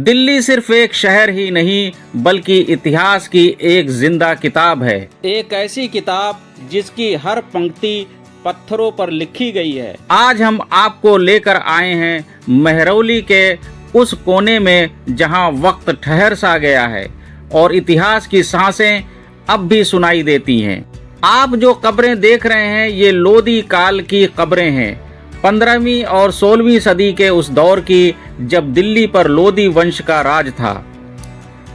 दिल्ली सिर्फ एक शहर ही नहीं बल्कि इतिहास की एक जिंदा किताब है। एक ऐसी किताब जिसकी हर पंक्ति पत्थरों पर लिखी गई है। आज हम आपको लेकर आए हैं महरौली के उस कोने में जहां वक्त ठहर सा गया है और इतिहास की सांसें अब भी सुनाई देती हैं। आप जो कब्रें देख रहे हैं ये लोदी काल की कब्रें हैं। 15वीं और 16वीं सदी के उस दौर की जब दिल्ली पर लोदी वंश का राज था।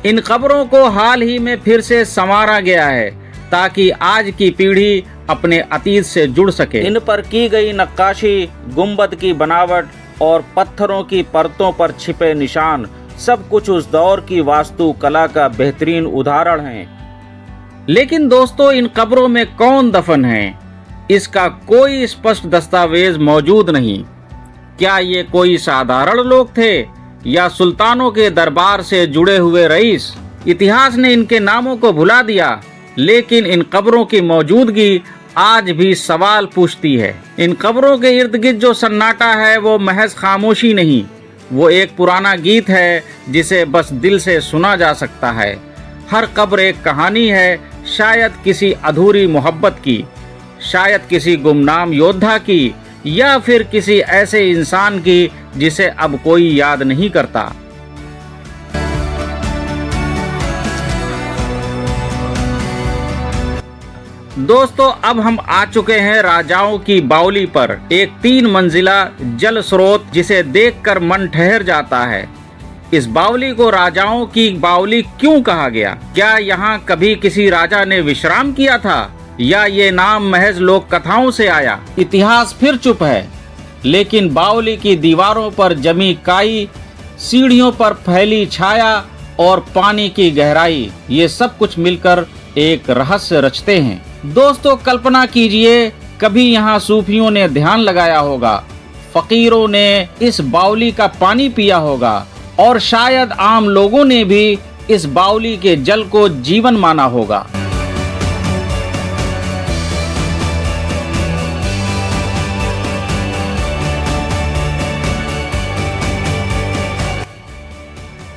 इन कब्रों को हाल ही में फिर से संवारा गया है ताकि आज की पीढ़ी अपने अतीत से जुड़ सके। इन पर की गई नक्काशी, गुंबद की बनावट और पत्थरों की परतों पर छिपे निशान सब कुछ उस दौर की वास्तु कला का बेहतरीन उदाहरण है। लेकिन दोस्तों, इन कब्रों में कौन दफन है, इसका कोई स्पष्ट दस्तावेज मौजूद नहीं। क्या ये कोई साधारण लोग थे या सुल्तानों के दरबार से जुड़े हुए रईस? इतिहास ने इनके नामों को भुला दिया, लेकिन इन कब्रों की मौजूदगी आज भी सवाल पूछती है। इन कब्रों के इर्द गिर्द जो सन्नाटा है वो महज खामोशी नहीं, वो एक पुराना गीत है जिसे बस दिल से सुना जा सकता है। हर कब्र एक कहानी है, शायद किसी अधूरी मोहब्बत की, शायद किसी गुमनाम योद्धा की, या फिर किसी ऐसे इंसान की जिसे अब कोई याद नहीं करता। दोस्तों, अब हम आ चुके हैं राजाओं की बावली पर, एक 3 मंजिला जल स्रोत जिसे देखकर मन ठहर जाता है। इस बावली को राजाओं की बावली क्यों कहा गया? क्या यहाँ कभी किसी राजा ने विश्राम किया था या ये नाम महज लोक कथाओं से आया? इतिहास फिर चुप है, लेकिन बावली की दीवारों पर जमी काई, सीढ़ियों पर फैली छाया और पानी की गहराई, ये सब कुछ मिलकर एक रहस्य रचते हैं। दोस्तों, कल्पना कीजिए कभी यहाँ सूफियों ने ध्यान लगाया होगा, फकीरों ने इस बावली का पानी पिया होगा और शायद आम लोगों ने भी इस बावली के जल को जीवन माना होगा।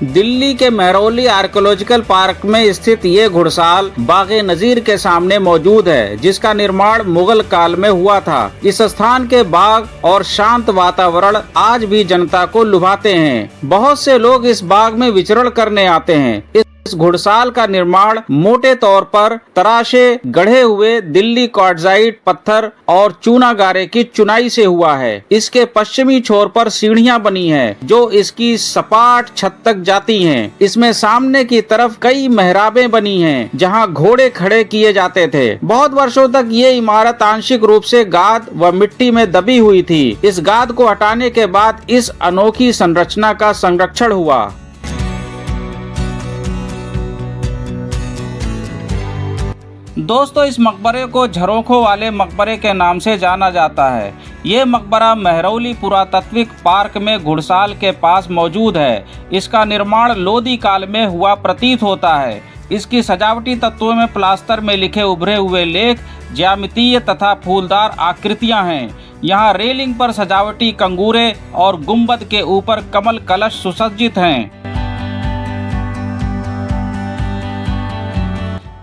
दिल्ली के महरौली आर्कियोलॉजिकल पार्क में स्थित ये घुड़साल बागे नजीर के सामने मौजूद है, जिसका निर्माण मुगल काल में हुआ था। इस स्थान के बाग और शांत वातावरण आज भी जनता को लुभाते हैं। बहुत से लोग इस बाग में विचरण करने आते हैं। इस घुड़साल का निर्माण मोटे तौर पर तराशे गढ़े हुए दिल्ली क्वार्ट्जाइट पत्थर और चूना गारे की चुनाई से हुआ है। इसके पश्चिमी छोर पर सीढ़ियां बनी हैं जो इसकी सपाट छत तक जाती हैं। इसमें सामने की तरफ कई मेहराबें बनी हैं जहां घोड़े खड़े किए जाते थे। बहुत वर्षों तक ये इमारत आंशिक रूप से गाद व मिट्टी में दबी हुई थी। इस गाद को हटाने के बाद इस अनोखी संरचना का संरक्षण हुआ। दोस्तों, इस मकबरे को झरोखों वाले मकबरे के नाम से जाना जाता है। ये मकबरा महरौली पुरातात्विक पार्क में घुड़साल के पास मौजूद है। इसका निर्माण लोदी काल में हुआ प्रतीत होता है। इसकी सजावटी तत्वों में प्लास्टर में लिखे उभरे हुए लेख, ज्यामितीय तथा फूलदार आकृतियां हैं। यहाँ रेलिंग पर सजावटी कंगूरे और गुंबद के ऊपर कमल कलश सुसज्जित हैं।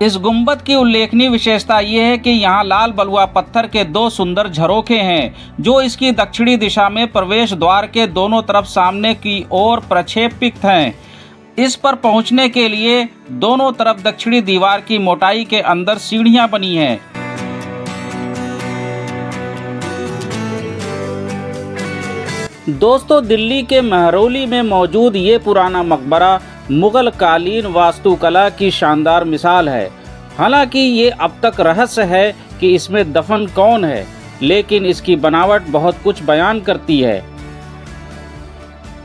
इस गुंबद की उल्लेखनीय विशेषता ये है कि यहाँ लाल बलुआ पत्थर के 2 सुंदर झरोखे हैं जो इसकी दक्षिणी दिशा में प्रवेश द्वार के दोनों तरफ सामने की ओर प्रक्षेपित हैं। इस पर पहुँचने के लिए दोनों तरफ दक्षिणी दीवार की मोटाई के अंदर सीढ़ियाँ बनी हैं। दोस्तों, दिल्ली के महरौली में मौजूद ये पुराना मकबरा मुगल कालीन वास्तुकला की शानदार मिसाल है। हालांकि ये अब तक रहस्य है कि इसमें दफन कौन है, लेकिन इसकी बनावट बहुत कुछ बयान करती है।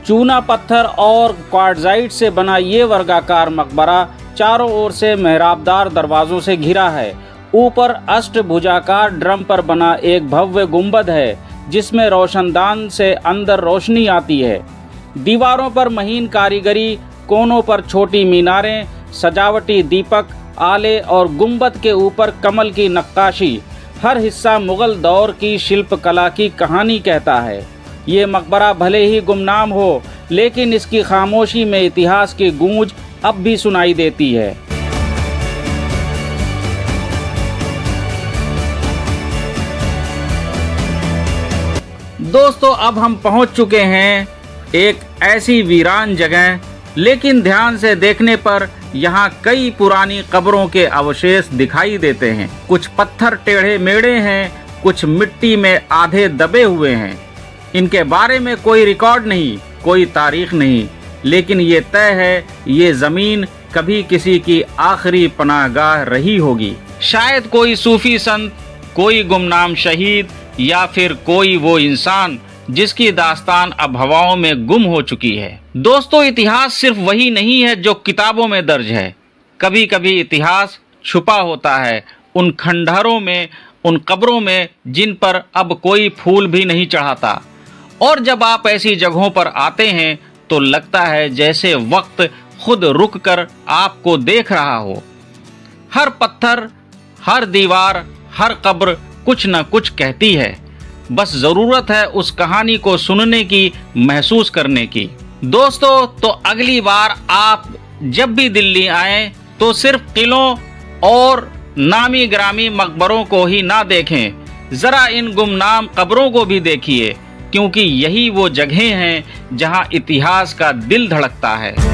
चूना पत्थर और क्वार्ट्जाइट से बना ये वर्गाकार मकबरा चारों ओर से मेहराबदार दरवाजों से घिरा है। ऊपर अष्टभुजाकार ड्रम पर बना एक भव्य गुंबद है जिसमें रोशनदान से अंदर रोशनी आती है। दीवारों पर महीन कारीगरी, कोनों पर छोटी मीनारें, सजावटी दीपक, आले और गुंबद के ऊपर कमल की नक्काशी, हर हिस्सा मुगल दौर की शिल्पकला की कहानी कहता है। ये मकबरा भले ही गुमनाम हो, लेकिन इसकी खामोशी में इतिहास की गूंज अब भी सुनाई देती है। दोस्तों, अब हम पहुंच चुके हैं एक ऐसी वीरान जगह, लेकिन ध्यान से देखने पर यहाँ कई पुरानी कब्रों के अवशेष दिखाई देते हैं। कुछ पत्थर टेढ़े मेढ़े हैं, कुछ मिट्टी में आधे दबे हुए हैं। इनके बारे में कोई रिकॉर्ड नहीं, कोई तारीख नहीं, लेकिन ये तय है ये ज़मीन कभी किसी की आखिरी पनाहगाह रही होगी। शायद कोई सूफी संत, कोई गुमनाम शहीद, या फिर कोई वो इंसान जिसकी दास्तान अब हवाओं में गुम हो चुकी है। दोस्तों, इतिहास सिर्फ वही नहीं है जो किताबों में दर्ज है। कभी कभी इतिहास छुपा होता है उन खंडहरों में, उन कब्रों में जिन पर अब कोई फूल भी नहीं चढ़ाता। और जब आप ऐसी जगहों पर आते हैं तो लगता है जैसे वक्त खुद रुक कर आपको देख रहा हो। हर पत्थर, हर दीवार, हर कब्र कुछ न कुछ कहती है। बस ज़रूरत है उस कहानी को सुनने की, महसूस करने की। दोस्तों, तो अगली बार आप जब भी दिल्ली आएं तो सिर्फ किलों और नामी ग्रामी मकबरों को ही ना देखें, ज़रा इन गुमनाम कब्रों को भी देखिए, क्योंकि यही वो जगहें हैं जहां इतिहास का दिल धड़कता है।